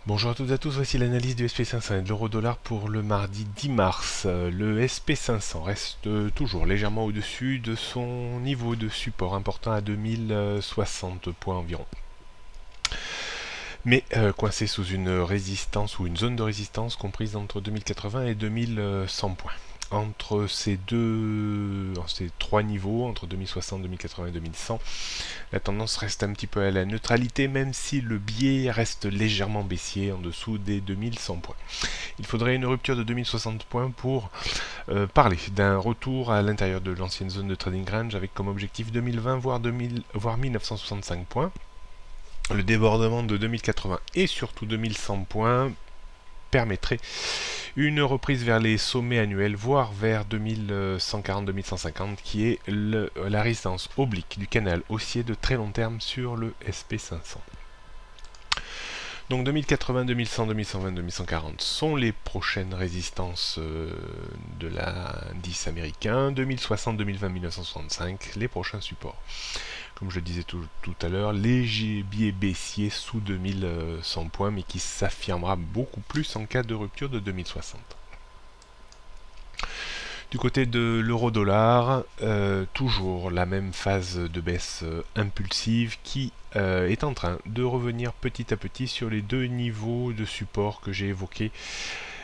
Bonjour à toutes et à tous, voici l'analyse du SP500 et de l'euro-dollar pour le mardi 10 mars. Le SP500 reste toujours légèrement au-dessus de son niveau de support important à 2060 points environ. Mais coincé sous une résistance ou une zone de résistance comprise entre 2080 et 2100 points. Entre ces trois niveaux, entre 2060, 2080 et 2100, la tendance reste un petit peu à la neutralité, même si le biais reste légèrement baissier en dessous des 2100 points. Il faudrait une rupture de 2060 points pour parler d'un retour à l'intérieur de l'ancienne zone de trading range avec comme objectif 2020 voire 1965 points. Le débordement de 2080 et surtout 2100 points permettrait une reprise vers les sommets annuels, voire vers 2140-2150, qui est la résistance oblique du canal haussier de très long terme sur le SP500. Donc 2080, 2100, 2120, 2140 sont les prochaines résistances de l'indice américain. 2060, 2020, 1965, les prochains supports. Comme je le disais tout à l'heure, léger biais baissier sous 2100 points, mais qui s'affirmera beaucoup plus en cas de rupture de 2060. Du côté de l'euro-dollar, toujours la même phase de baisse impulsive qui est en train de revenir petit à petit sur les deux niveaux de support que j'ai évoqués.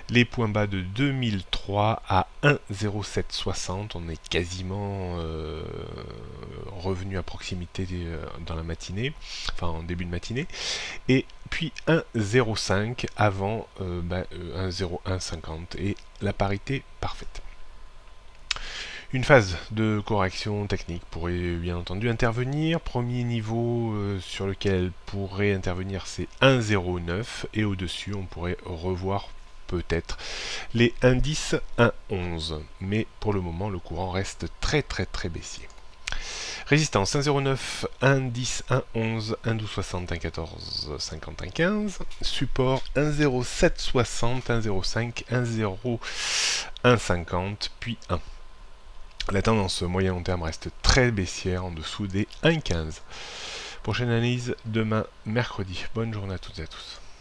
Les points bas de 2003 à 1,0760, on est quasiment revenu à proximité dans la matinée, enfin en début de matinée, et puis 1,05 avant 1,0150 et la parité parfaite. Une phase de correction technique pourrait bien entendu intervenir. Premier niveau sur lequel elle pourrait intervenir, c'est 1,09 et au-dessus on pourrait revoir peut-être les indices 1,11. Mais pour le moment le courant reste très baissier. Résistance 1,09, 1,10, 1,11, 1,1260, 1,14, 50, 1,15. Support 1,0760, 1,05, 1,0150 puis 1. La tendance moyen long terme reste très baissière en dessous des 1,15. Prochaine analyse demain mercredi. Bonne journée à toutes et à tous.